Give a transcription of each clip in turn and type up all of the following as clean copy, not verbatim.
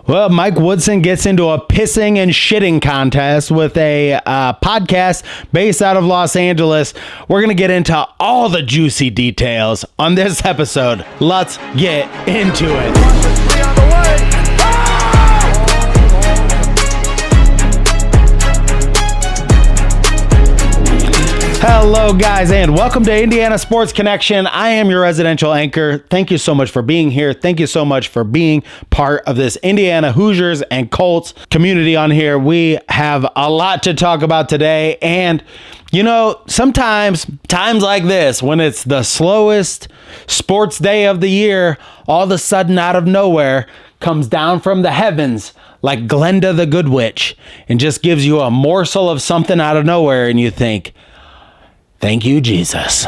Well, Mike Woodson gets into a pissing and shitting contest with a podcast based out of Los Angeles. We're going to get into all the juicy details on this episode. Let's get into it. Hello, guys, and welcome to Indiana Sports Connection. I am your residential anchor. Thank you so much for being here. Thank you so much for being part of this Indiana Hoosiers and Colts community on here. We have a lot to talk about today, and you know, sometimes times like this, when it's the slowest sports day of the year, all of a sudden out of nowhere comes down from the heavens like Glenda the Good Witch and just gives you a morsel of something out of nowhere, and you think, thank you, Jesus.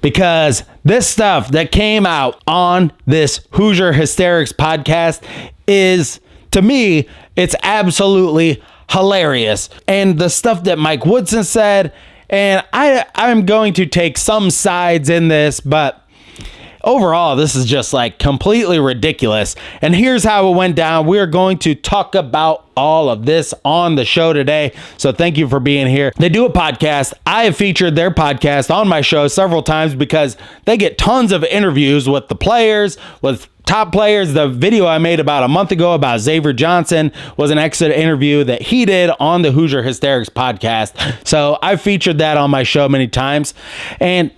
Because this stuff that came out on this Hoosier Hysterics podcast is, to me, it's absolutely hilarious. And the stuff that Mike Woodson said, and I'm going to take some sides in this, but overall, this is just like completely ridiculous. And here's how it went down. We're going to talk about all of this on the show today. So thank you for being here. They do a podcast. I have featured their podcast on my show several times because they get tons of interviews with the players, with top players. The video I made about a month ago about Xavier Johnson was an exit interview that he did on the Hoosier Hysterics podcast. So I've featured that on my show many times. And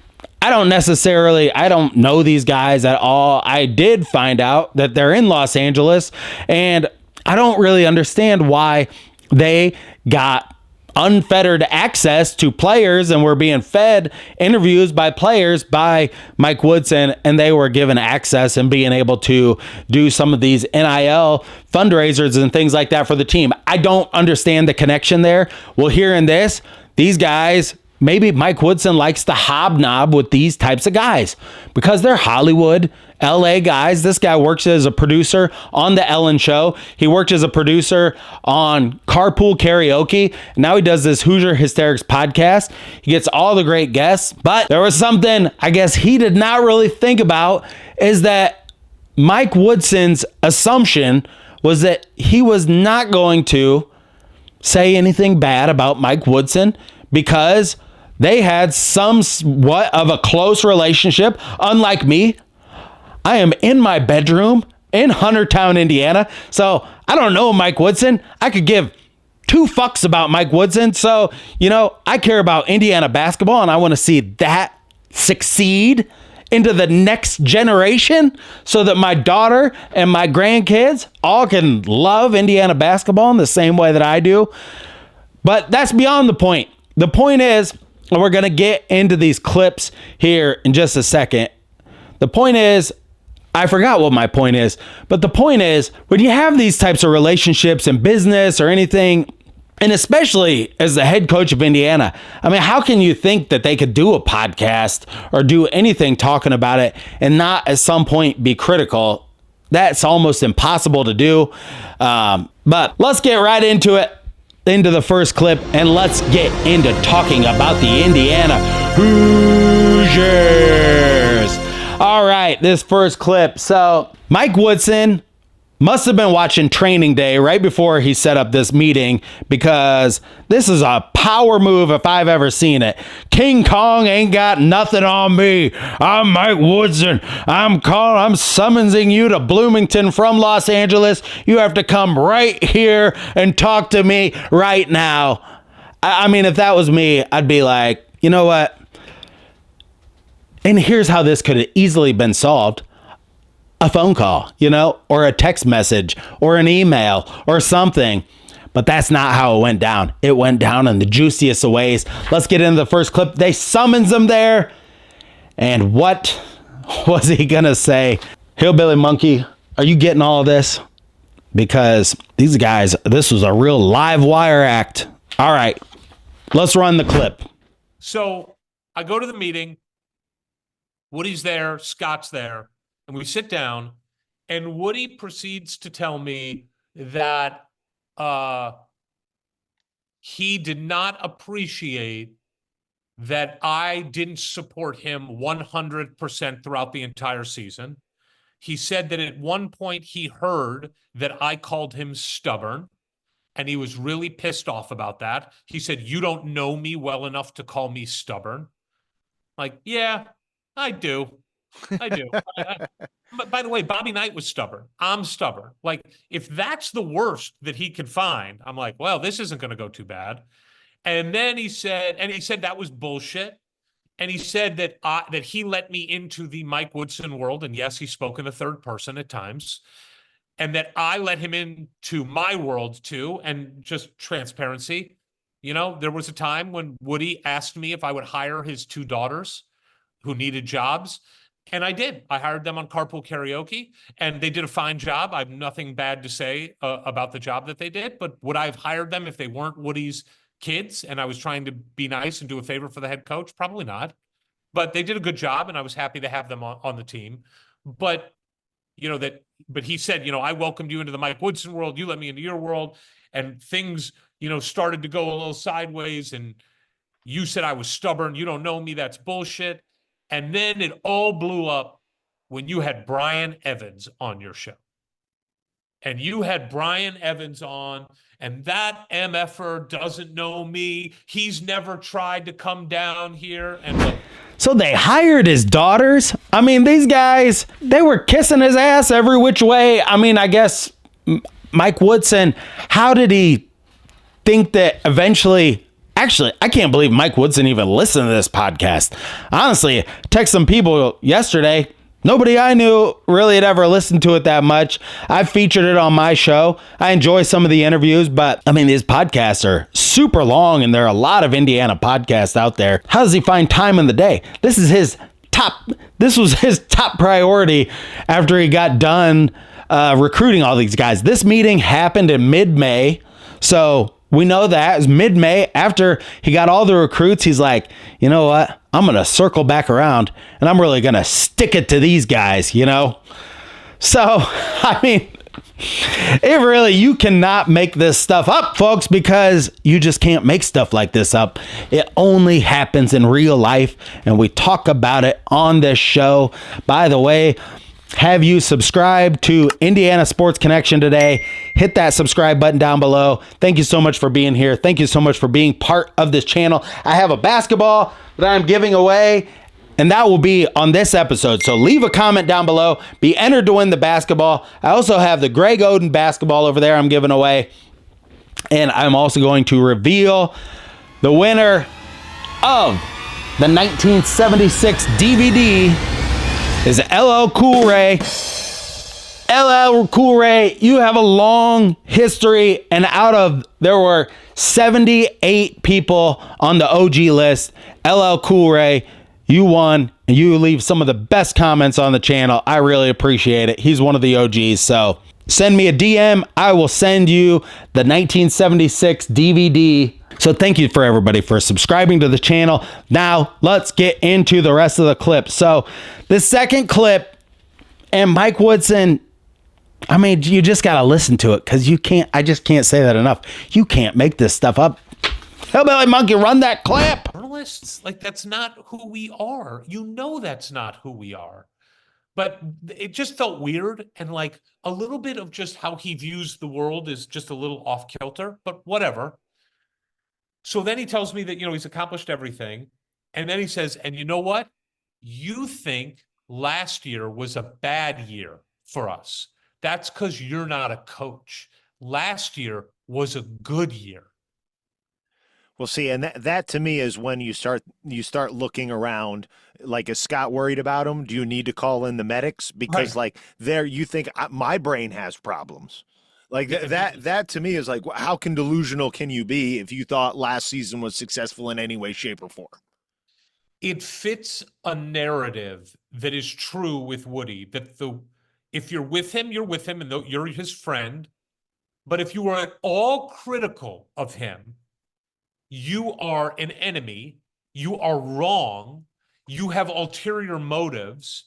I don't know these guys at all. I did find out that they're in Los Angeles, and I don't really understand why they got unfettered access to players and were being fed interviews by players by Mike Woodson, and they were given access and being able to do some of these NIL fundraisers and things like that for the team. I don't understand the connection there. Well, hearing this, these guys, maybe Mike Woodson likes to hobnob with these types of guys because they're Hollywood, LA guys. This guy works as a producer on The Ellen Show. He worked as a producer on Carpool Karaoke. Now he does this Hoosier Hysterics podcast. He gets all the great guests. But there was something I guess he did not really think about, is that Mike Woodson's assumption was that he was not going to say anything bad about Mike Woodson because they had somewhat of a close relationship. Unlike me, I am in my bedroom in Huntertown, Indiana. So I don't know Mike Woodson. I could give two fucks about Mike Woodson. So, you know, I care about Indiana basketball and I want to see that succeed into the next generation so that my daughter and my grandkids all can love Indiana basketball in the same way that I do. But that's beyond the point. The point is, and we're going to get into these clips here in just a second. The point is, I forgot what my point is, but the point is, when you have these types of relationships in business or anything, and especially as the head coach of Indiana, I mean, how can you think that they could do a podcast or do anything talking about it and not at some point be critical? That's almost impossible to do. But let's get right into it. Into the first clip, and let's get into talking about the Indiana Hoosiers. All right, this first clip. So Mike Woodson must have been watching Training Day right before he set up this meeting, because this is a power move if I've ever seen it. King Kong ain't got nothing on me. I'm Mike Woodson. I'm summoning you to Bloomington from Los Angeles. You have to come right here and talk to me right now. I mean, if that was me, I'd be like, you know what? And here's how this could have easily been solved. A phone call, you know, or a text message or an email or something. But that's not how it went down. It went down in the juiciest of ways. Let's get into the first clip. They summons him there. And what was he going to say? Hillbilly Monkey, are you getting all of this? Because these guys, this was a real live wire act. All right, let's run the clip. So I go to the meeting. Woody's there. Scott's there. And we sit down, and Woody proceeds to tell me that he did not appreciate that I didn't support him 100% throughout the entire season. He said that at one point he heard that I called him stubborn, and he was really pissed off about that. He said, "You don't know me well enough to call me stubborn." Like, yeah, I do. I do. But by the way, Bobby Knight was stubborn. I'm stubborn. Like, if that's the worst that he could find, I'm like, well, this isn't going to go too bad. And then he said that was bullshit. And he said that that he let me into the Mike Woodson world. And yes, he spoke in the third person at times. And that I let him into my world too. And just transparency. You know, there was a time when Woody asked me if I would hire his 2 daughters who needed jobs. And I did. I hired them on Carpool Karaoke, and they did a fine job. I have nothing bad to say about the job that they did. But would I have hired them if they weren't Woody's kids and I was trying to be nice and do a favor for the head coach? Probably not. But they did a good job, and I was happy to have them on the team. But but he said, I welcomed you into the Mike Woodson world. You let me into your world, and things, started to go a little sideways. And you said I was stubborn. You don't know me. That's bullshit. And then it all blew up when you had Brian Evans on your show. And you had Brian Evans on, and that MFer doesn't know me. He's never tried to come down here. And look, so they hired his daughters? I mean, these guys, they were kissing his ass every which way. I mean, I guess Mike Woodson, how did he think that eventually... Actually, I can't believe Mike Woodson even listened to this podcast. Honestly, text some people yesterday. Nobody I knew really had ever listened to it that much. I've featured it on my show. I enjoy some of the interviews, but I mean, these podcasts are super long and there are a lot of Indiana podcasts out there. How does he find time in the day? This was his top priority after he got done recruiting all these guys. This meeting happened in mid-May. So we know that it was mid-May. After he got all the recruits, he's like, you know what? I'm going to circle back around and I'm really going to stick it to these guys, So, I mean, you cannot make this stuff up, folks, because you just can't make stuff like this up. It only happens in real life, and we talk about it on this show. By the way, have you subscribed to Indiana Sports Connection today? Hit that subscribe button down below. Thank you so much for being here. Thank you so much for being part of this channel. I have a basketball that I'm giving away, and that will be on this episode. So leave a comment down below. Be entered to win the basketball. I also have the Greg Oden basketball over there I'm giving away. And I'm also going to reveal the winner of the 1976 DVD is LL Cool Ray. LL Cool Ray, you have a long history, and there were 78 people on the OG list. LL Cool Ray, you won, and you leave some of the best comments on the channel. I really appreciate it. He's one of the OGs, so send me a DM. I will send you the 1976 DVD. So thank you for everybody for subscribing to the channel. Now let's get into the rest of the clip. So the second clip, and Mike Woodson, I mean, you just got to listen to it because I just can't say that enough. You can't make this stuff up. Hillbilly Monkey, run that clip. Journalists, that's not who we are. That's not who we are. But it just felt weird, and a little bit of just how he views the world is just a little off kilter, but whatever. So then he tells me that, he's accomplished everything. And then he says, and you know what? You think last year was a bad year for us. That's because you're not a coach. Last year was a good year. Well, see, and that to me is when you start looking around. Is Scott worried about him? Do you need to call in the medics? Because right. There you think my brain has problems. That to me is how delusional can you be if you thought last season was successful in any way, shape, or form? It fits a narrative that is true with Woody, that if you're with him, and you're his friend. But if you are at all critical of him, you are an enemy. You are wrong. You have ulterior motives.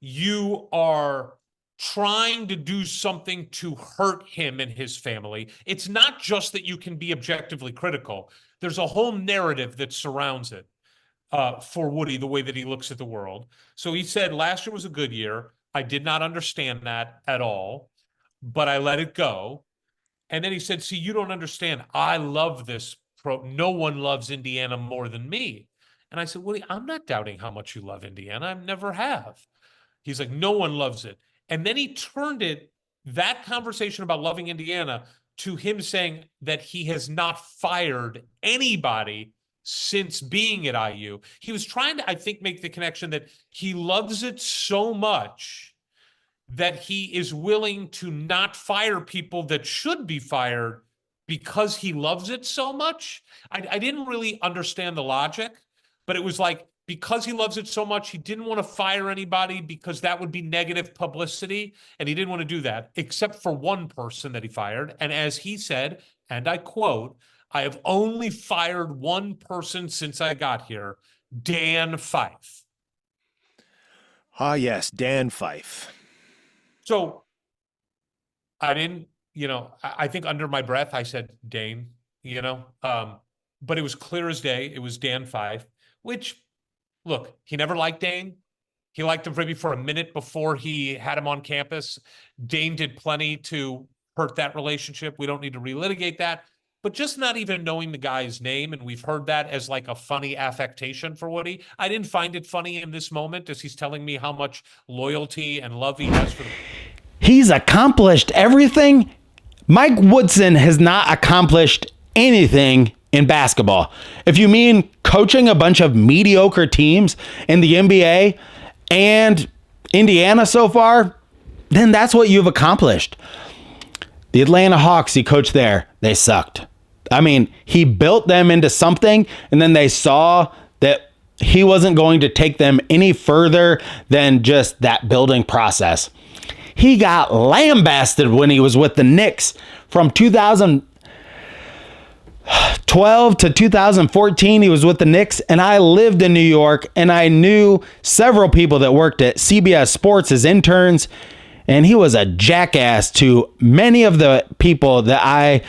You are trying to do something to hurt him and his family. It's not just that you can be objectively critical. There's a whole narrative that surrounds it for Woody, the way that he looks at the world. So he said last year was a good year. I did not understand that at all, but I let it go. And then he said, see, you don't understand. I love this no one loves Indiana more than me. And I said, Woody, I'm not doubting how much you love Indiana. I never have. He's like, no one loves it. And then he turned that conversation about loving Indiana to him saying that he has not fired anybody since being at IU. He was trying to, I think, make the connection that he loves it so much that he is willing to not fire people that should be fired because he loves it so much. I didn't really understand the logic, but it was like, because he loves it so much, he didn't want to fire anybody because that would be negative publicity. And he didn't want to do that, except for one person that he fired. And as he said, and I quote, I have only fired one person since I got here, Dan Fife. Ah, yes, Dan Fife. So I didn't, I think under my breath, I said Dane, but it was clear as day. It was Dan Fife, which, look, he never liked Dane. He liked him maybe for a minute before he had him on campus. Dane did plenty to hurt that relationship. We don't need to relitigate that. But just not even knowing the guy's name, and we've heard that as like a funny affectation for Woody. I didn't find it funny in this moment as he's telling me how much loyalty and love he has for the... He's accomplished everything. Mike Woodson has not accomplished anything in basketball. If you mean coaching a bunch of mediocre teams in the NBA and Indiana so far, then that's what you've accomplished. The Atlanta Hawks, he coached there, they sucked. I mean, he built them into something, and then they saw that he wasn't going to take them any further than just that building process. He got lambasted when he was with the Knicks from 2012 to 2014. He was with the Knicks, and I lived in New York, and I knew several people that worked at CBS Sports as interns, and he was a jackass to many of the people that I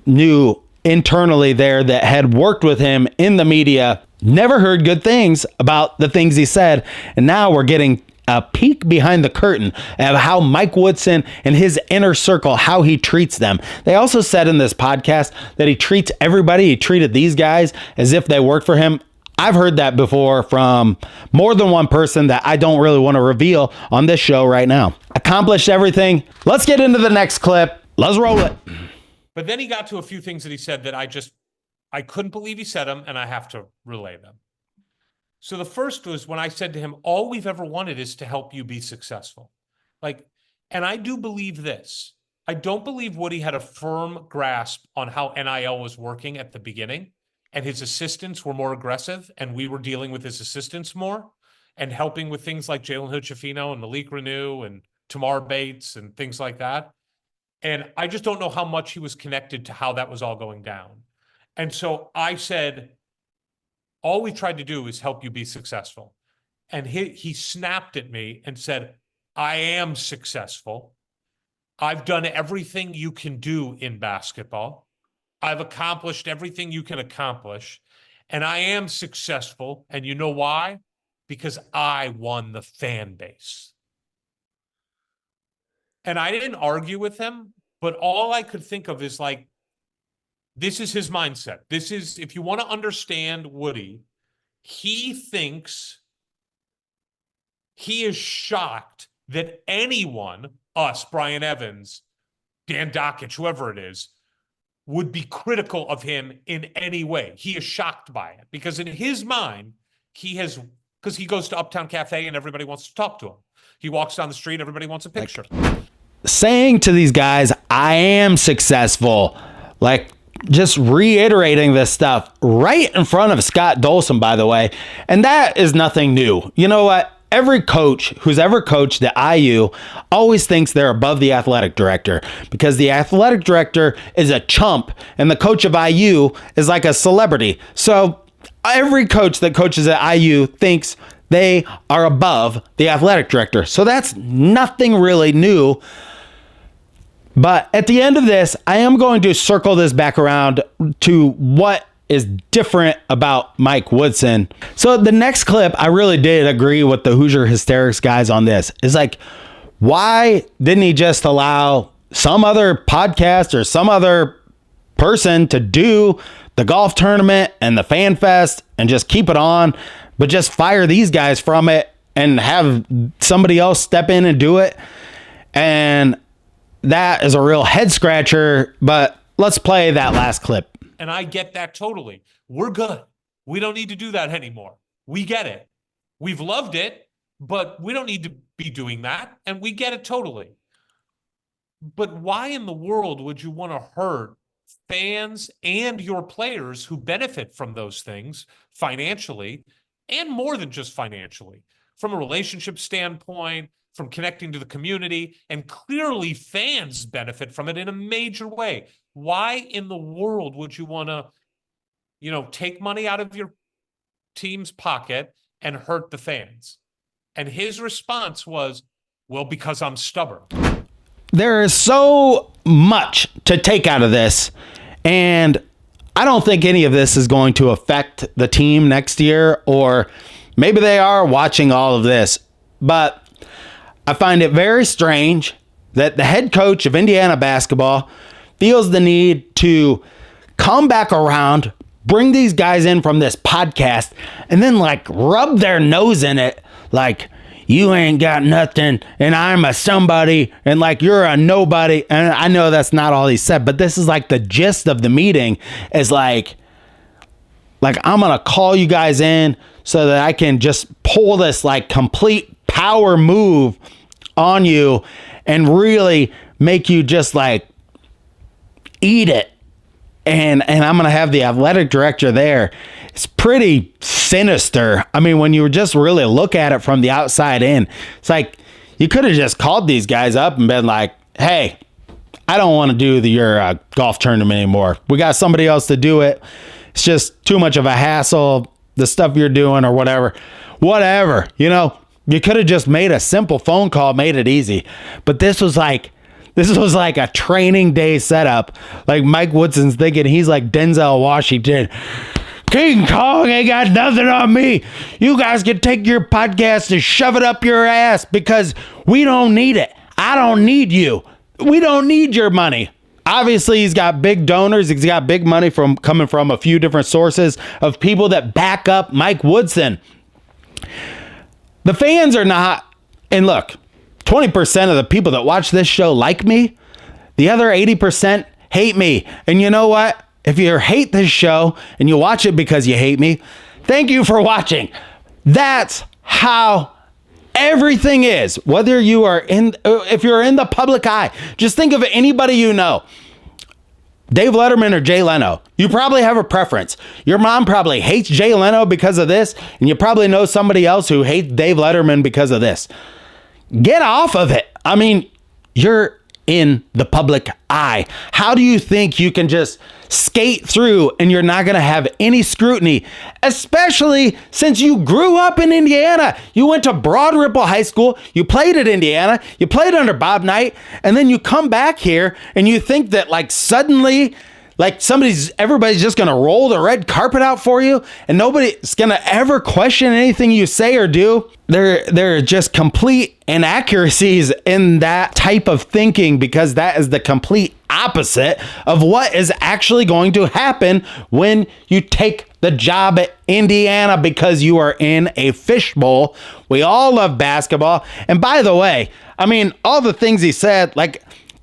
knew internally there that had worked with him in the media. Never heard good things about the things he said, and now we're getting a peek behind the curtain of how Mike Woodson and his inner circle, how he treats them. They also said in this podcast that he treats everybody, he treated these guys as if they worked for him. I've heard that before from more than one person that I don't really want to reveal on this show right now. Accomplished everything. Let's get into the next clip. Let's roll it. But then he got to a few things that he said that I couldn't believe he said them, and I have to relay them. So the first was when I said to him, all we've ever wanted is to help you be successful. And I do believe this. I don't believe Woody had a firm grasp on how NIL was working at the beginning, and his assistants were more aggressive, and we were dealing with his assistants more and helping with things like Jalen Hood-Schifino and Malik Renew and Tamar Bates and things like that. And I just don't know how much he was connected to how that was all going down. And so I said, all we tried to do is help you be successful. And he snapped at me and said, I am successful. I've done everything you can do in basketball. I've accomplished everything you can accomplish. And I am successful. And you know why? Because I won the fan base. And I didn't argue with him, but all I could think of is like, this is his mindset. This is, if you want to understand Woody, he thinks he is shocked that anyone, us, Brian Evans, Dan Dockich, whoever it is, would be critical of him in any way. He is shocked by it because in his mind, because he goes to Uptown Cafe and everybody wants to talk to him. He walks down the street, everybody wants a picture. Saying to these guys, I am successful, just reiterating this stuff right in front of Scott Dolson, by the way. And that is nothing new. You know what? Every coach who's ever coached at IU always thinks they're above the athletic director because the athletic director is a chump and the coach of IU is like a celebrity. So every coach that coaches at IU thinks they are above the athletic director. So that's nothing really new. But at the end of this, I am going to circle this back around to what is different about Mike Woodson. So the next clip, I really did agree with the Hoosier Hysterics guys on this. It's like, why didn't he just allow some other podcast or some other person to do the golf tournament and the fan fest and just keep it on, but just fire these guys from it and have somebody else step in and do it? And that is a real head scratcher, but let's play that last clip. And I get that totally. We're good. We don't need to do that anymore. We get it. We've loved it, but we don't need to be doing that. And we get it totally. But why in the world would you want to hurt fans and your players who benefit from those things financially, and more than just financially, from a relationship standpoint, from connecting to the community, and clearly fans benefit from it in a major way? Why in the world would you want to, take money out of your team's pocket and hurt the fans? And his response was, well, because I'm stubborn. There is so much to take out of this, and I don't think any of this is going to affect the team next year, or maybe they are watching all of this, but I find it very strange that the head coach of Indiana basketball feels the need to come back around, bring these guys in from this podcast, and then rub their nose in it like, you ain't got nothing and I'm a somebody and you're a nobody. And I know that's not all he said, but this is the gist of the meeting is I'm going to call you guys in so that I can just pull this complete power move on you and really make you just eat it. And I'm going to have the athletic director there. It's pretty sinister. I mean, when you just really look at it from the outside in, it's you could have just called these guys up and been like, hey, I don't want to do your golf tournament anymore. We got somebody else to do it. It's just too much of a hassle, the stuff you're doing or whatever. You could have just made a simple phone call, made it easy. But this was like a training day setup. Mike Woodson's thinking he's like Denzel Washington. King Kong ain't got nothing on me. You guys can take your podcast and shove it up your ass because we don't need it. I don't need you. We don't need your money. Obviously, he's got big donors. He's got big money coming from a few different sources of people that back up Mike Woodson. The fans are not, and look, 20% of the people that watch this show like me. The other 80% hate me. And you know what? If you hate this show and you watch it because you hate me, thank you for watching. That's how everything is. Whether you are if you're in the public eye, just think of anybody you know. Dave Letterman or Jay Leno. You probably have a preference. Your mom probably hates Jay Leno because of this, and you probably know somebody else who hates Dave Letterman because of this. Get off of it. I mean, you're in the public eye. How do you think you can just skate through and you're not going to have any scrutiny, especially since you grew up in Indiana? You went to Broad Ripple High School. You played at Indiana. You played under Bob Knight. And then you come back here and you think that suddenly everybody's just going to roll the red carpet out for you and nobody's going to ever question anything you say or do. There are just complete inaccuracies in that type of thinking, because that is the complete opposite of what is actually going to happen when you take the job at Indiana, because you are in a fishbowl. We all love basketball. And by the way, I mean, all the things he said,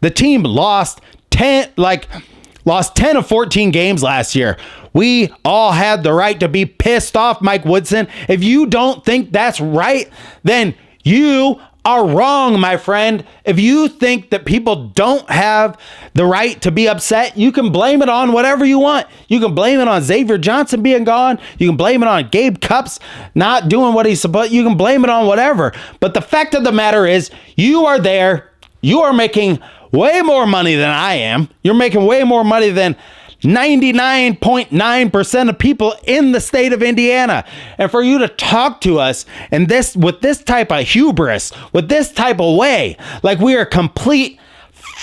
the team lost 10 of 14 games last year. We all had the right to be pissed off, Mike Woodson. If you don't think that's right, then you are wrong, my friend. If you think that people don't have the right to be upset, you can blame it on whatever you want. You can blame it on Xavier Johnson being gone. You can blame it on Gabe Cupps not doing what he's supposed to. You can blame it on whatever. But the fact of the matter is, you are there. You are making way more money than I am. You're making way more money than 99.9% of people in the state of Indiana. And for you to talk to us and with this type of hubris, with this type of way, like we are complete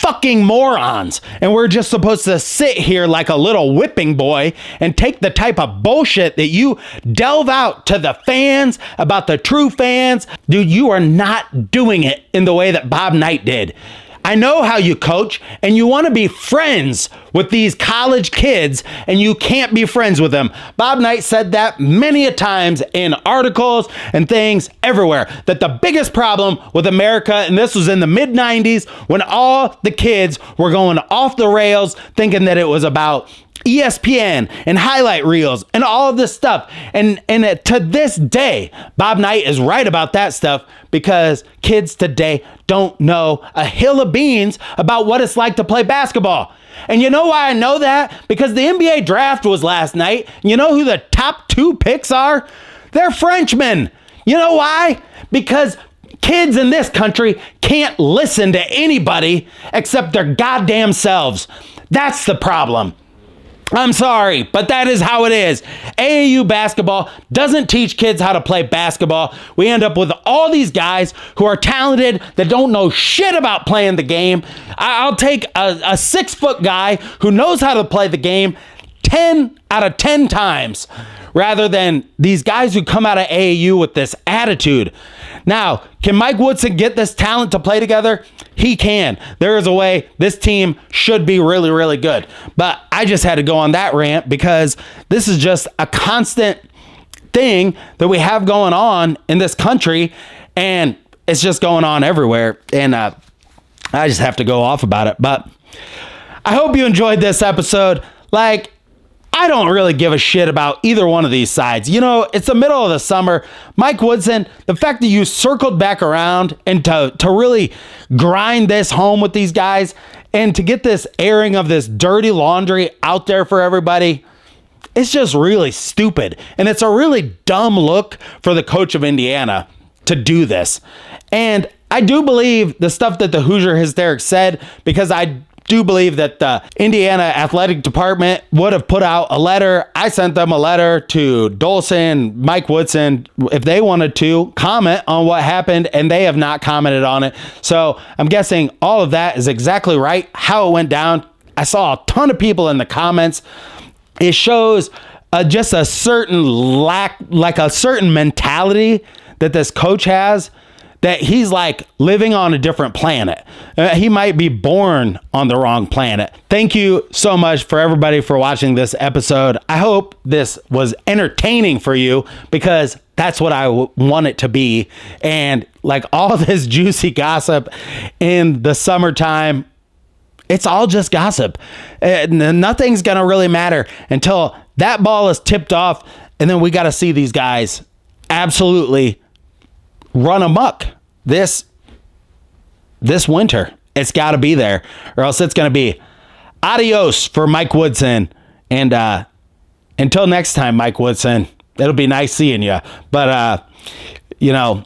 fucking morons. And we're just supposed to sit here like a little whipping boy and take the type of bullshit that you delve out to the fans about the true fans. Dude, you are not doing it in the way that Bob Knight did. I know how you coach, and you want to be friends with these college kids, and you can't be friends with them. Bob Knight said that many a times in articles and things everywhere, that the biggest problem with America, and this was in the mid-90s, when all the kids were going off the rails thinking that it was about ESPN and highlight reels and all of this stuff. And to this day, Bob Knight is right about that stuff, because kids today don't know a hill of beans about what it's like to play basketball. And you know why I know that? Because the NBA draft was last night. You know who the top 2 picks are? They're Frenchmen. You know why? Because kids in this country can't listen to anybody except their goddamn selves. That's the problem. I'm sorry, but that is how it is. AAU basketball doesn't teach kids how to play basketball. We end up with all these guys who are talented that don't know shit about playing the game. I'll take a 6-foot guy who knows how to play the game 10 out of 10 times, rather than these guys who come out of AAU with this attitude. Now, can Mike Woodson get this talent to play together? He can. There is a way this team should be really, really good. But I just had to go on that rant because this is just a constant thing that we have going on in this country, and it's just going on everywhere. And I just have to go off about it. But I hope you enjoyed this episode. Like, I don't really give a shit about either one of these sides. You know, it's the middle of the summer. Mike Woodson, the fact that you circled back around and to really grind this home with these guys and to get this airing of this dirty laundry out there for everybody, it's just really stupid. And it's a really dumb look for the coach of Indiana to do this. And I do believe the stuff that the Hoosier Hysterics said, because I do believe that the Indiana athletic department would have put out a letter. I sent them a letter to Dolson, Mike Woodson, if they wanted to comment on what happened, and they have not commented on it. So I'm guessing all of that is exactly right, how it went down. I saw a ton of people in the comments. It shows just a certain lack, like a certain mentality that this coach has, that he's like living on a different planet. He might be born on the wrong planet. Thank you so much for everybody for watching this episode. I hope this was entertaining for you, because that's what I want it to be. And like all this juicy gossip in the summertime, it's all just gossip. Nothing's going to really matter until that ball is tipped off. And then we got to see these guys absolutely run amok this winter. It's got to be there, or else it's going to be adios for Mike Woodson. And until next time, Mike Woodson, it'll be nice seeing you. But you know,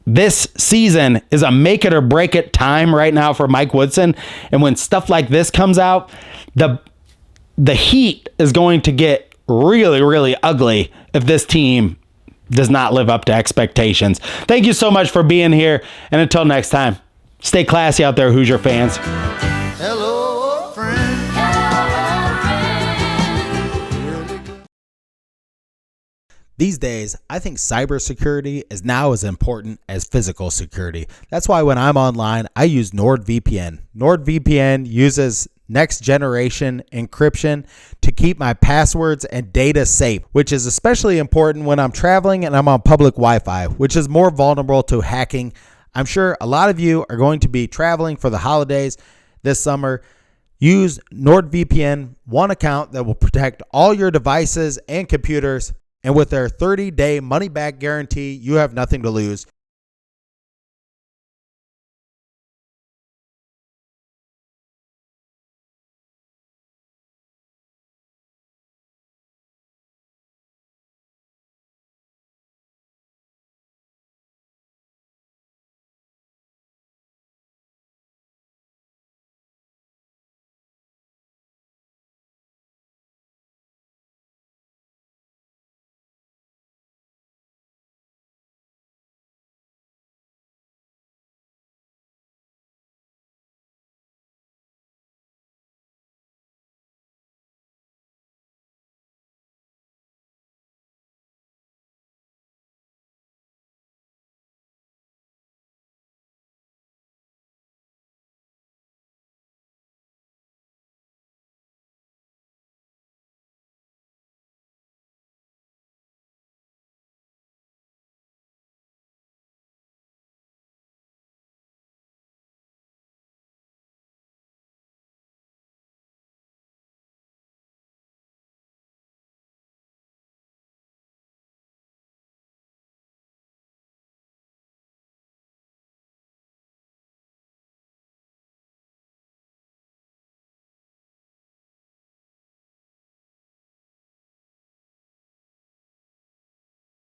this season is a make it or break it time right now for Mike Woodson. And when stuff like this comes out, the heat is going to get really, really ugly if this team does not live up to expectations. Thank you so much for being here. And until next time, stay classy out there, Hoosier fans. Hello, friend. These days, I think cybersecurity is now as important as physical security. That's why when I'm online, I use NordVPN. NordVPN uses next generation encryption to keep my passwords and data safe, which is especially important when I'm traveling and I'm on public Wi-Fi, which is more vulnerable to hacking. I'm sure a lot of you are going to be traveling for the holidays this summer. Use NordVPN, one account that will protect all your devices and computers. And with their 30-day money-back guarantee, you have nothing to lose.